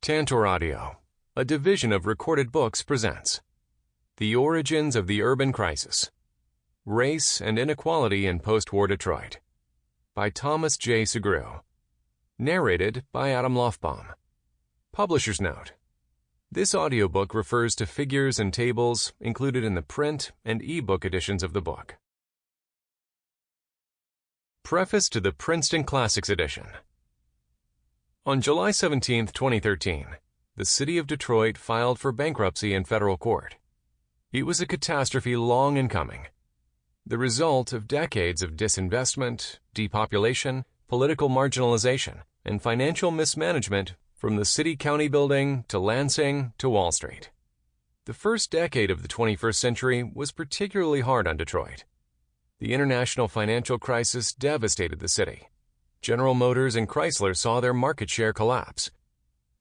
Tantor Audio, a division of Recorded Books, presents The Origins of the Urban Crisis, Race and Inequality in Postwar Detroit by Thomas J. Sugrue. Narrated by Adam Lofbomm. Publisher's note: this audiobook refers to figures and tables included in the print and e-book editions of the book. Preface to the Princeton Classics Edition. On July 17, 2013, the city of Detroit filed for bankruptcy in federal court. It was a catastrophe long in coming, the result of decades of disinvestment, depopulation, political marginalization, and financial mismanagement from the city-county building to Lansing to Wall Street. The first decade of the 21st century was particularly hard on Detroit. The international financial crisis devastated the city. General Motors and Chrysler saw their market share collapse,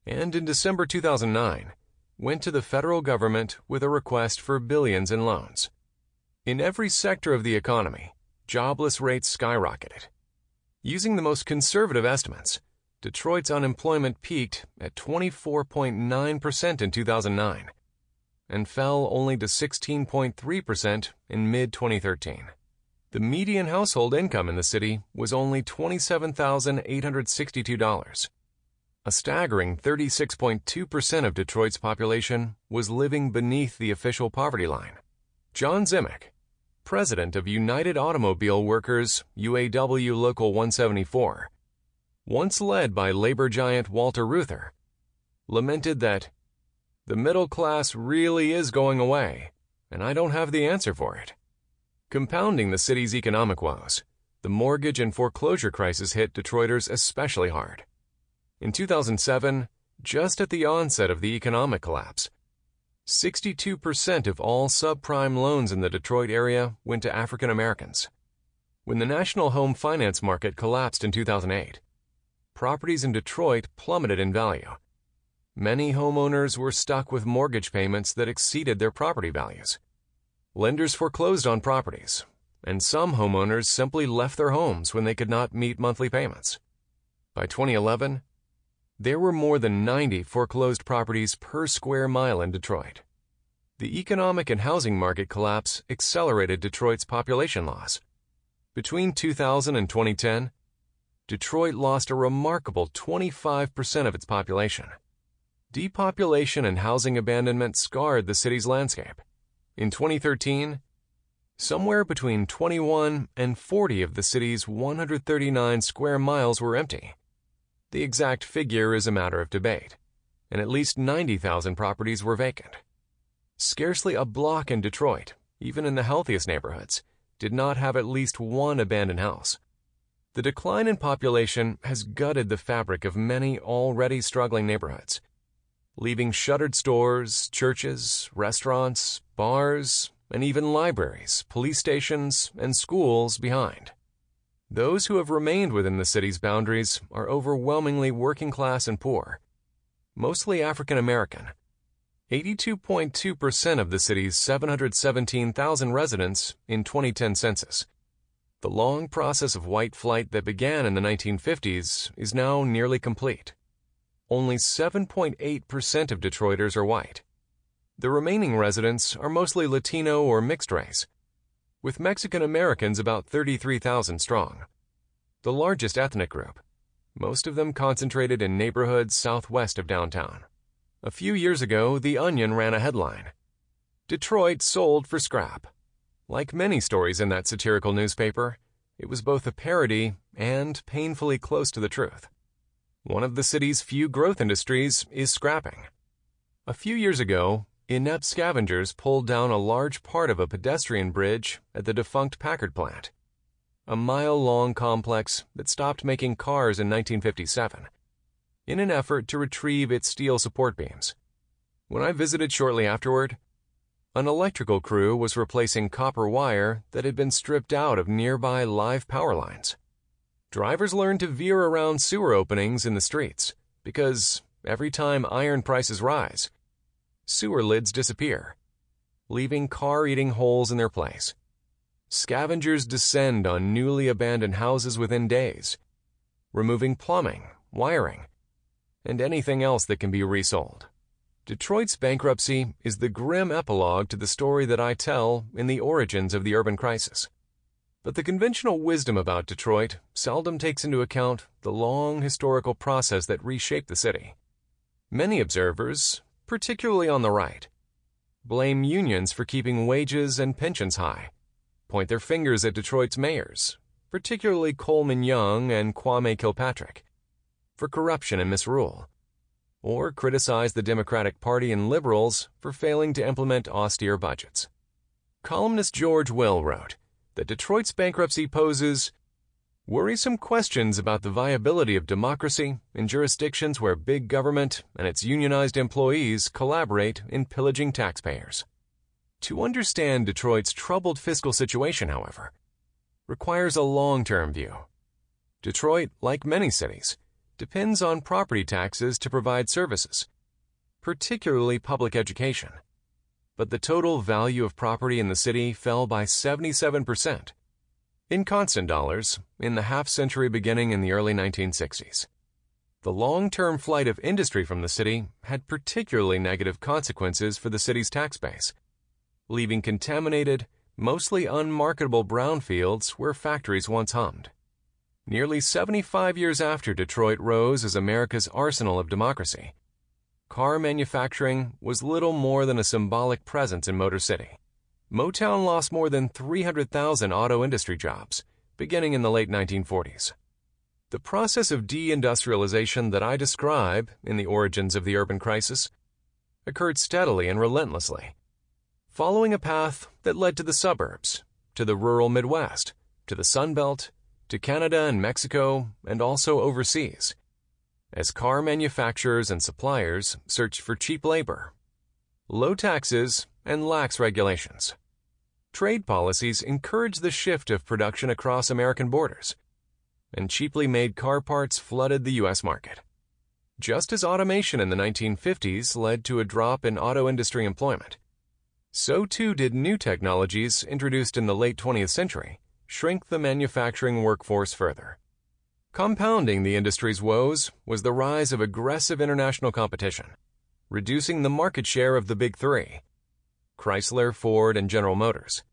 and in December 2009, went to the federal government with a request for billions in loans. In every sector of the economy, jobless rates skyrocketed. Using the most conservative estimates, Detroit's unemployment peaked at 24.9% in 2009 and fell only to 16.3% in mid-2013. The median household income in the city was only $27,862. A staggering 36.2% of Detroit's population was living beneath the official poverty line. John Zimick, president of United Automobile Workers UAW Local 174, once led by labor giant Walter Reuther, lamented that the middle class really is going away, and I don't have the answer for it. Compounding the city's economic woes, the mortgage and foreclosure crisis hit Detroiters especially hard. In 2007, just at the onset of the economic collapse, 62% of all subprime loans in the Detroit area went to African Americans. When the national home finance market collapsed in 2008, properties in Detroit plummeted in value. Many homeowners were stuck with mortgage payments that exceeded their property values. Lenders foreclosed on properties, and some homeowners simply left their homes when they could not meet monthly payments. By 2011, there were more than 90 foreclosed properties per square mile in Detroit. The economic and housing market collapse accelerated Detroit's population loss. Between 2000 and 2010, Detroit lost a remarkable 25% of its population. Depopulation and housing abandonment scarred the city's landscape. In 2013, somewhere between 21 and 40 of the city's 139 square miles were empty. The exact figure is a matter of debate, and at least 90,000 properties were vacant. Scarcely a block in Detroit, even in the healthiest neighborhoods, did not have at least one abandoned house. The decline in population has gutted the fabric of many already struggling neighborhoods, leaving shuttered stores, churches, restaurants, bars, and even libraries, police stations, and schools behind. Those who have remained within the city's boundaries are overwhelmingly working class and poor, mostly African American. 82.2% of the city's 717,000 residents in 2010 census. The long process of white flight that began in the 1950s is now nearly complete. Only 7.8% of Detroiters are white. The remaining residents are mostly Latino or mixed race, with Mexican Americans about 33,000 strong, the largest ethnic group, most of them concentrated in neighborhoods southwest of downtown. A few years ago, The Onion ran a headline: "Detroit sold for scrap." Like many stories in that satirical newspaper, it was both a parody and painfully close to the truth. One of the city's few growth industries is scrapping. A few years ago, inept scavengers pulled down a large part of a pedestrian bridge at the defunct Packard plant, a mile-long complex that stopped making cars in 1957, in an effort to retrieve its steel support beams. When I visited shortly afterward, an electrical crew was replacing copper wire that had been stripped out of nearby live power lines. Drivers learned to veer around sewer openings in the streets because every time iron prices rise, sewer lids disappear, leaving car-eating holes in their place. Scavengers descend on newly abandoned houses within days, removing plumbing, wiring, and anything else that can be resold. Detroit's bankruptcy is the grim epilogue to the story that I tell in The Origins of the Urban Crisis. But the conventional wisdom about Detroit seldom takes into account the long historical process that reshaped the city. Many observers, particularly on the right, blame unions for keeping wages and pensions high, point their fingers at Detroit's mayors, particularly Coleman Young and Kwame Kilpatrick, for corruption and misrule, or criticize the Democratic Party and liberals for failing to implement austere budgets. Columnist George Will wrote that Detroit's bankruptcy poses worrisome questions about the viability of democracy in jurisdictions where big government and its unionized employees collaborate in pillaging taxpayers. To understand Detroit's troubled fiscal situation, however, requires a long-term view. Detroit, like many cities, depends on property taxes to provide services, particularly public education. But the total value of property in the city fell by 77%, in constant dollars, in the half-century beginning in the early 1960s. The long-term flight of industry from the city had particularly negative consequences for the city's tax base, leaving contaminated, mostly unmarketable brownfields where factories once hummed. Nearly 75 years after Detroit rose as America's arsenal of democracy, car manufacturing was little more than a symbolic presence in Motor City. Motown lost more than 300,000 auto industry jobs, beginning in the late 1940s. The process of deindustrialization that I describe in The Origins of the Urban Crisis occurred steadily and relentlessly, following a path that led to the suburbs, to the rural Midwest, to the Sun Belt, to Canada and Mexico, and also overseas, as car manufacturers and suppliers searched for cheap labor, low taxes, and lax regulations. Trade policies encouraged the shift of production across American borders, and cheaply made car parts flooded the U.S. market. Just as automation in the 1950s led to a drop in auto industry employment, so too did new technologies introduced in the late 20th century shrink the manufacturing workforce further. Compounding the industry's woes was the rise of aggressive international competition, reducing the market share of the Big Three: Chrysler, Ford, and General Motors.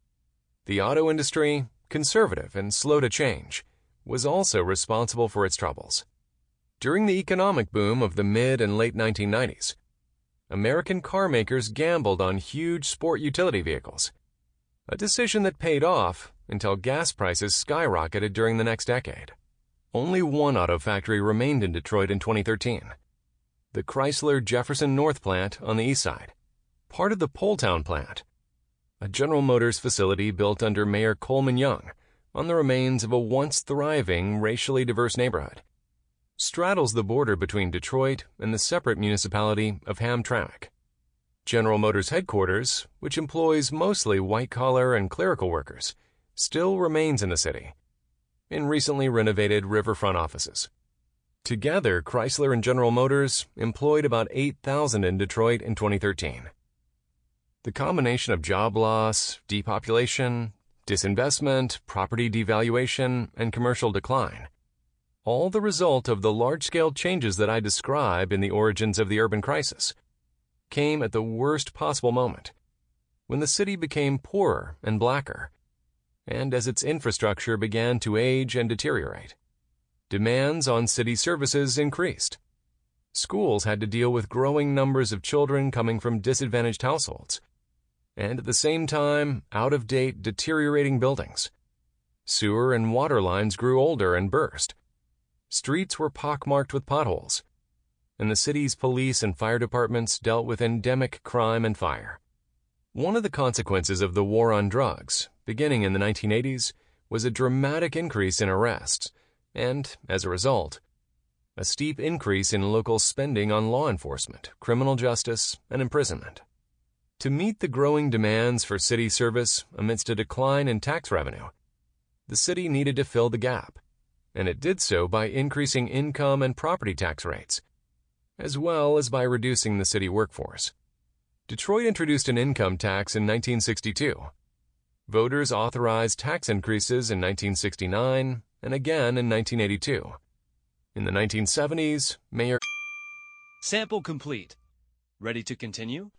The auto industry, conservative and slow to change, was also responsible for its troubles. During the economic boom of the mid and late 1990s, American car makers gambled on huge sport utility vehicles, a decision that paid off until gas prices skyrocketed during the next decade. Only one auto factory remained in Detroit in 2013, the Chrysler Jefferson North plant on the east side, part of the Poletown plant, a General Motors facility built under Mayor Coleman Young on the remains of a once thriving, racially diverse neighborhood, straddles the border between Detroit and the separate municipality of Hamtramck. General Motors headquarters, which employs mostly white-collar and clerical workers, still remains in the city, in recently renovated riverfront offices. Together, Chrysler and General Motors employed about 8,000 in Detroit in 2013. The combination of job loss, depopulation, disinvestment, property devaluation, and commercial decline, all the result of the large-scale changes that I describe in The Origins of the Urban Crisis, came at the worst possible moment, when the city became poorer and blacker, and as its infrastructure began to age and deteriorate. Demands on city services increased. Schools had to deal with growing numbers of children coming from disadvantaged households, and at the same time, out-of-date, deteriorating buildings. Sewer and water lines grew older and burst. Streets were pockmarked with potholes, and the city's police and fire departments dealt with endemic crime and fire. One of the consequences of the war on drugs, beginning in the 1980s, was a dramatic increase in arrests, and, as a result, a steep increase in local spending on law enforcement, criminal justice, and imprisonment. To meet the growing demands for city service amidst a decline in tax revenue, the city needed to fill the gap, and it did so by increasing income and property tax rates, as well as by reducing the city workforce. Detroit introduced an income tax in 1962. Voters authorized tax increases in 1969 and again in 1982. In the 1970s, Mayor Sample complete. Ready to continue?